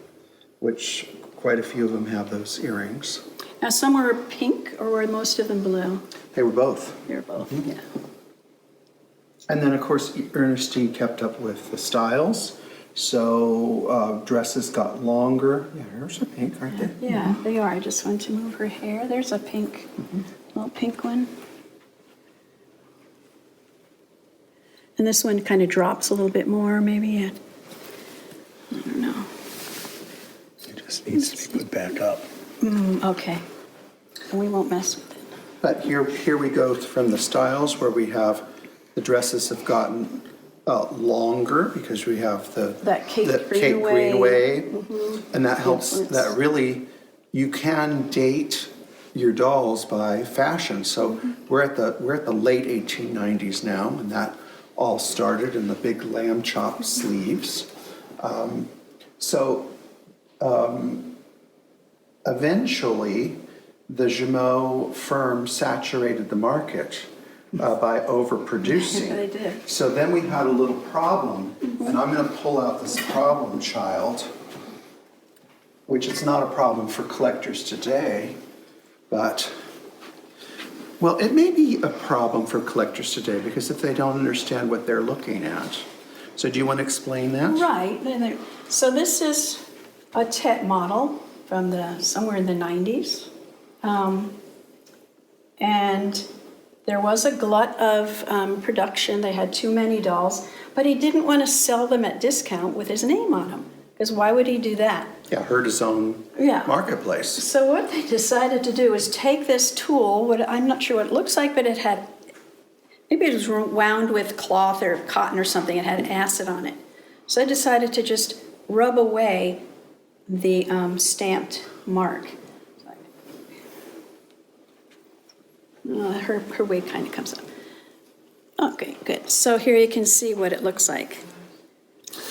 which quite a few of them have those earrings. Now, some were pink or were most of them blue? They were both. They were both, Mm-hmm. yeah. And then, of course, Ernestine kept up with the styles. So dresses got longer. Yeah, here's a pink right there. Yeah, they are. I just wanted to move her hair. There's a pink, little pink one. And this one kind of drops a little bit more, maybe. I don't know. It just needs to be put back up. Okay. And we won't mess with it. But here we go from the styles where we have the dresses have gotten longer because we have That cake the green cake green way. way, and that helps. Yes, That really, you can date your dolls by fashion. So we're at the late 1890s now, and that all started in the big lamb chop sleeves. Eventually, the Jumeau firm saturated the market by overproducing. They did. So then we had a little problem, and I'm going to pull out this problem child, which is not a problem for collectors today, but, well, it may be a problem for collectors today because if they don't understand what they're looking at. So do you want to explain that? Right. So this is a Tete model from somewhere in the 90s. And there was a glut of production. They had too many dolls, but he didn't want to sell them at discount with his name on them, because why would he do that? Yeah, hurt his own Yeah. marketplace. So what they decided to do is take this tool, what I'm not sure what it looks like, but it had, maybe it was wound with cloth or cotton or something, it had an acid on it. So I decided to just rub away the stamped mark. Her wig kind of comes up. Okay, good. So here you can see what it looks like.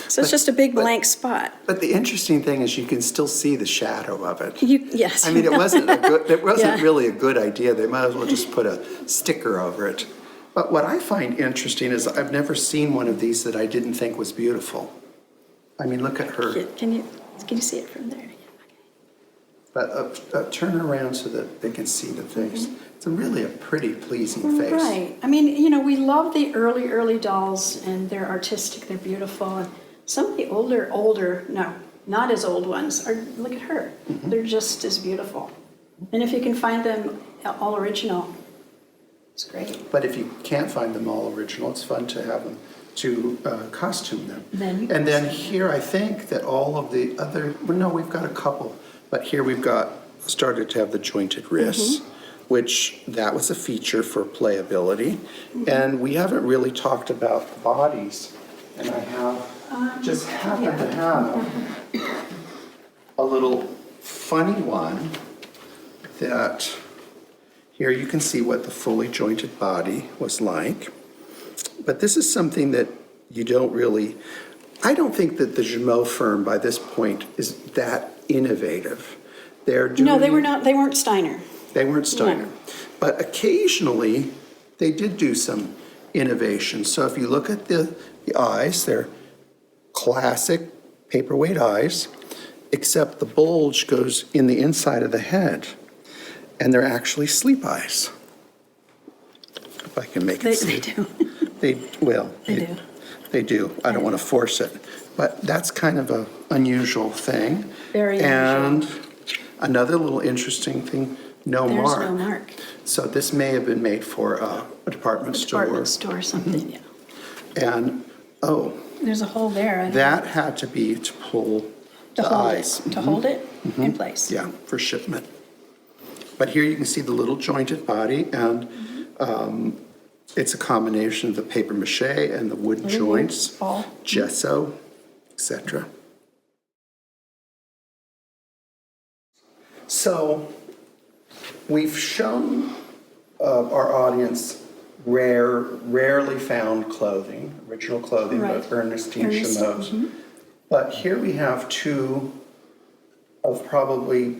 So it's just a big blank spot. But the interesting thing is you can still see the shadow of it. Yes. I mean, it wasn't Yeah. really a good idea. They might as well just put a sticker over it. But what I find interesting is I've never seen one of these that I didn't think was beautiful. I mean, look at her. Can you see it from there? But turn her around so that they can see the face. It's really a pretty pleasing face. Right. I mean, you know, we love the early dolls, and they're artistic, they're beautiful. And some of the older, no, not as old ones, are, look at her. They're just as beautiful. And if you can find them all original, it's great. But if you can't find them all original, it's fun to have them, to costume them. And then here, I think that all of the other, well, no, we've got a couple, but here we've got, started to have the jointed wrists, which that was a feature for playability. And we haven't really talked about the bodies. And I have, just happen to have a little funny one that, here you can see what the fully jointed body was like. But this is something that you don't really, I don't think that the Jumeau firm by this point is that innovative. They're doing, no, they weren't Steiner. They weren't Steiner. No. But occasionally, they did do some innovation. So if you look at the eyes, they're classic paperweight eyes, except the bulge goes in the inside of the head. And they're actually sleep eyes. If I can make it They do. They do. They do. I don't want to force it. But that's kind of an unusual thing. Very unusual. And another little interesting thing, no There's mark. no mark. So this may have been made for a department store. Department store or something, yeah. And, oh, There's a hole there. I don't that had to be to pull to the hold eyes. it, to hold it in place. Yeah, for shipment. But here you can see the little jointed body, and it's a combination of the paper mache and the wood joints, ball. gesso, etc. So we've shown our audience rarely found clothing, original clothing, Right. but Ernestine Jumeau's. But here we have two of probably,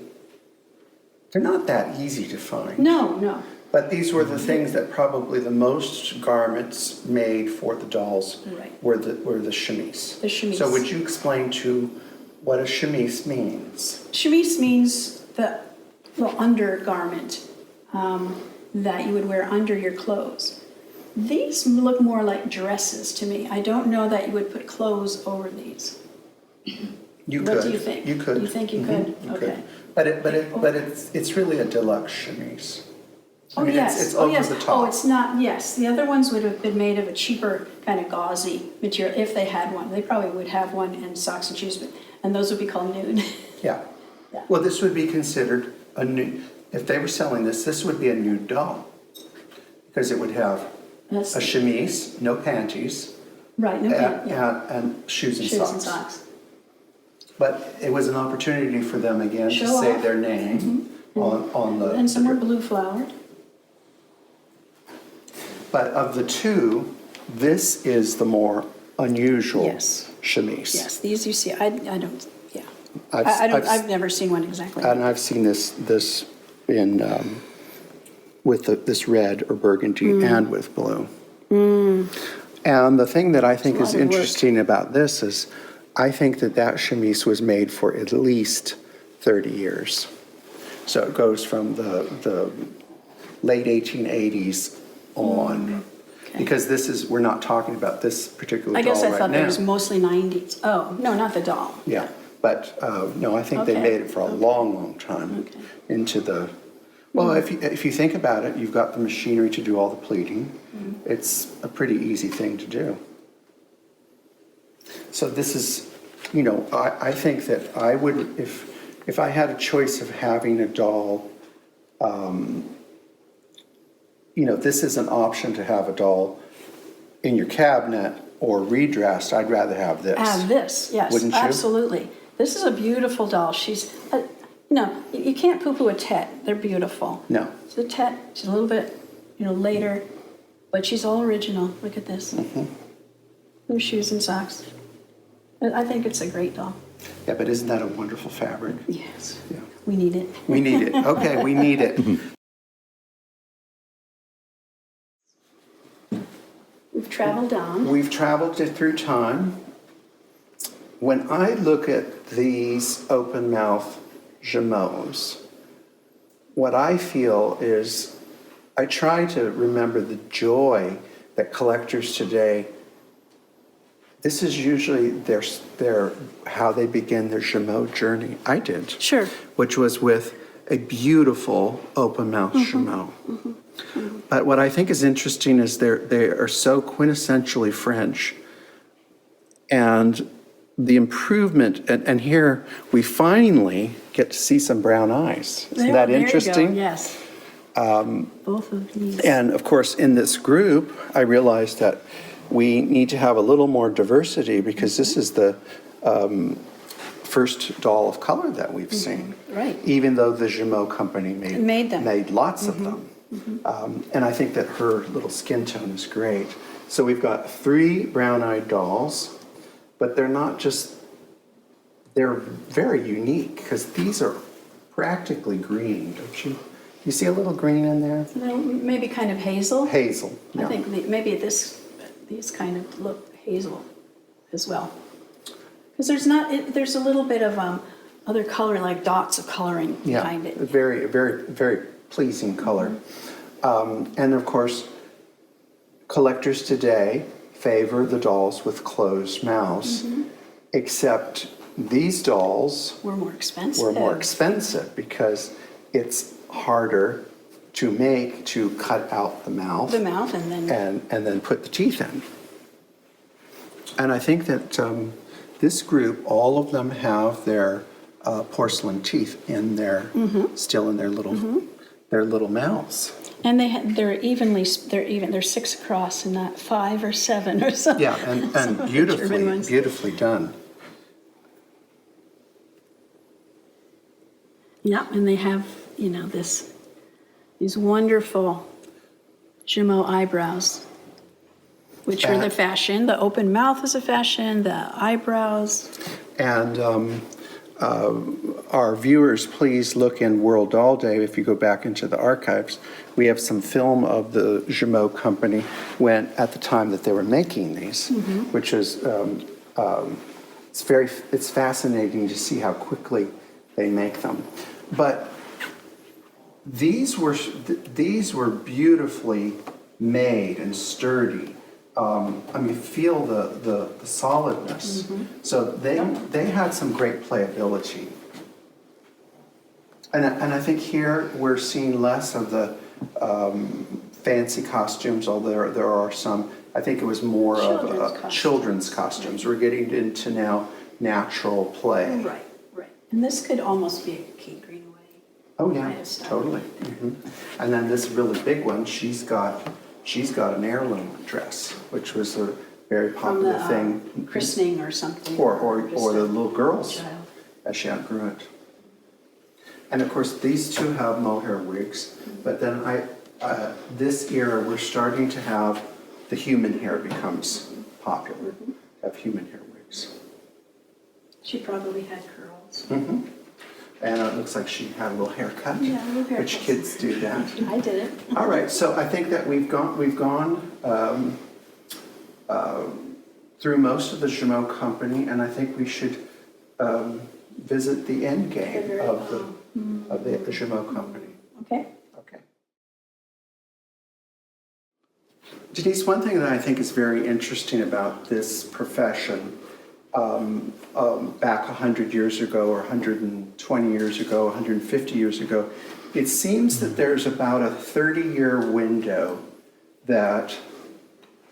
they're not that easy to find. No. But these were the things that probably the most garments made for the dolls Right. were the chemise. The chemise. So would you explain to what a chemise means? Chemise means the undergarment that you would wear under your clothes. These look more like dresses to me. I don't know that you would put clothes over these. You What could. do you think? You could. You think you could? You Okay. could. But it's really a deluxe chemise. I Oh, mean, yes. It's over the top. Oh, it's not, yes. The other ones would have been made of a cheaper kind of gauzy material if they had one. They probably would have one and socks and shoes, and those would be called nude. Yeah. Yeah. Well, this would be considered a nude, if they were selling this would be a nude doll. Because it would have That's a chemise, no panties, right, no, yeah. and shoes and Shoes socks. and socks. But it was an opportunity for them again to Show say off. their name on the. And some were blue flowered. But of the two, this is the more unusual Yes. chemise. Yes, these you see, I don't, yeah. I've I've never seen one exactly. And I've seen this in, with this red or burgundy and with blue. And the thing that I think It's a is lot of work. interesting about this is, I think that chemise was made for at least 30 years. So it goes from the late 1880s on. Okay. Because we're not talking about this particular I doll guess I right thought that was now. mostly 90s. Oh, no, not the doll. Yeah, but no, I think they Okay. made it for a long, long time Okay. into the, Well, if you think about it, you've got the machinery to do all the pleating. It's a pretty easy thing to do. So this is, I think that I would, if I had a choice of having a doll, this is an option to have a doll in your cabinet or redressed. I'd rather have this. Have this, yes, Wouldn't you? absolutely. This is a beautiful doll. She's, no, you can't poo-poo a Tete. They're beautiful. No. So the Tete, she's a little bit, later, but she's all original. Look at this. No shoes and socks. I think it's a great doll. Yeah, but isn't that a wonderful fabric? Yes. Yeah. We need it. We need it. Okay, we need it. We've traveled down. We've traveled through time. When I look at these open mouth Jumeaus, what I feel is I try to remember the joy that collectors today, this is usually their how they begin their Jumeau journey. I did. Sure. Which was with a beautiful open mouth Jumeau. But what I think is interesting is they are so quintessentially French. And the improvement, and here we finally get to see some brown eyes. Isn't that interesting? Yes. Both of these. And of course, in this group, I realized that we need to have a little more diversity because this is the first doll of color that we've seen. Right. Even though the Jumeau company Made them. made lots of them. And I think that her little skin tone is great. So we've got 3 brown-eyed dolls, but they're not just, they're very unique because these are practically green, don't you? You see a little green in there? Maybe kind of hazel. Hazel, yeah. I think maybe these kind of look hazel as well. Because there's a little bit of other color, like dots of coloring behind it. Very, very, very pleasing color. And of course, collectors today favor the dolls with closed mouths, except these dolls Were more expensive. were more expensive because it's harder to make, to cut out the mouth. The mouth and then. And then put the teeth in. And I think that this group, all of them have their porcelain teeth in their, still in their little mouths. And they're 6 across and not 5 or 7 or something. Yeah, and beautifully done. Yeah, and they have, these wonderful Jumeau eyebrows, which are the fashion. The open mouth is a fashion, the eyebrows. And our viewers, please look in World Doll Day. If you go back into the archives, we have some film of the Jumeau company at the time that they were making these, which is it's fascinating to see how quickly they make them. But these were beautifully made and sturdy. Feel the solidness. So they had some great playability. And I think here we're seeing less of the fancy costumes, although there are some. I think it was more of children's costumes. We're getting into now natural play. Right. And this could almost be a Kate Greenaway. Oh yeah, kind of style. totally. And then this really big one, she's got an heirloom dress, which was a very popular thing. Christening or something. Or the little girls Child. as she outgrew it. And of course, these two have mohair wigs, but then this era, we're starting to have the human hair becomes popular, have human hair wigs. She probably had curls. And it looks like she had a little haircut. Yeah, a little haircut. Which kids do that. I did it. All right, so I think that we've gone through most of the Jumeau company, and I think we should visit the end game of the Jumeau company. Okay. Okay. Denise, one thing that I think is very interesting about this profession, back 100 years ago, or 120 years ago, 150 years ago, it seems that there's about a 30-year window that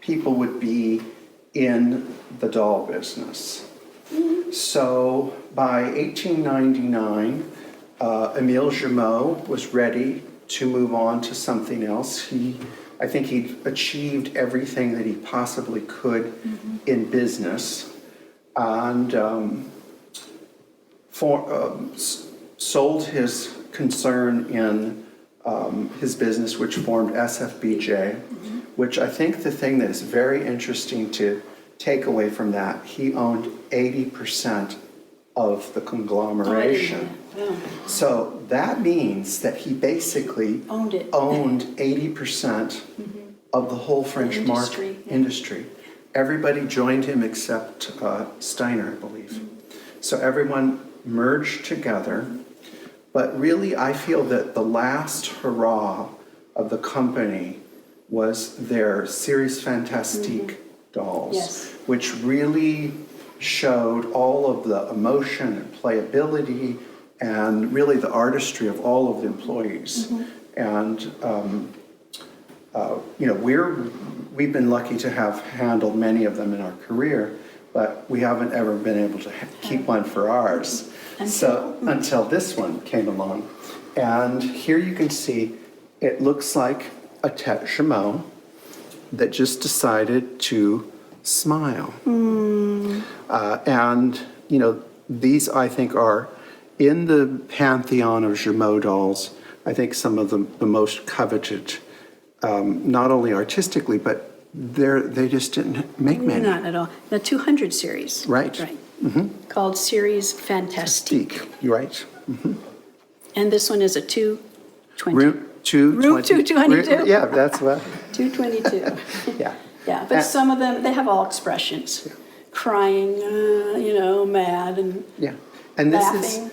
people would be in the doll business. So by 1899, Emile Jumeau was ready to move on to something else. I think he'd achieved everything that he possibly could in business, and sold his concern in his business, which formed SFBJ, which I think the thing that is very interesting to take away from that, he owned 80% of the conglomeration. So that means that he basically Owned it. owned 80% of the whole French industry. Everybody joined him except Steiner, I believe. So everyone merged together. But really, I feel that the last hurrah of the company was their series Fantastique dolls, Yes. which really showed all of the emotion and playability and really the artistry of all of the employees. And you know, we've been lucky to have handled many of them in our career, but we haven't ever been able to keep one for ours. Until this one came along. And here you can see, it looks like a Tete Jumeau that just decided to smile. And, you know, these I think are in the pantheon of Jumeau dolls, I think some of the most coveted, not only artistically, but they just didn't make many. Not at all. The 200 series. Right. Called Series Fantastique. You're right. And this one is a 220. Room 222. Yeah, that's what. 222. Yeah. Yeah, but some of them, they have all expressions. Crying, you know, mad and Yeah, and this laughing. is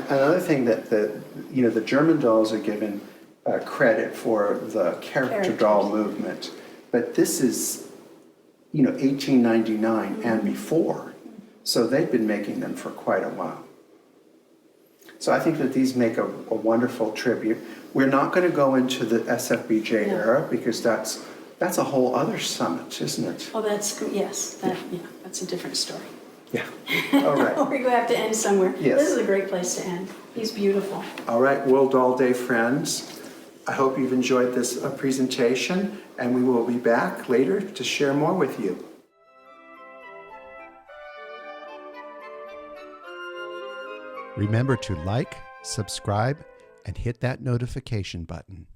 another thing that the German dolls are given credit for the character doll movement, but this is 1899 and before, so they've been making them for quite a while. So I think that these make a wonderful tribute. We're not going to go into the SFBJ era because that's a whole other summit, isn't it? Oh, that's that's a different story. Yeah. All right. We're going to have to end somewhere. Yes. This is a great place to end. He's beautiful. All right, World Doll Day friends. I hope you've enjoyed this presentation, and we will be back later to share more with you. Remember to like, subscribe, and hit that notification button.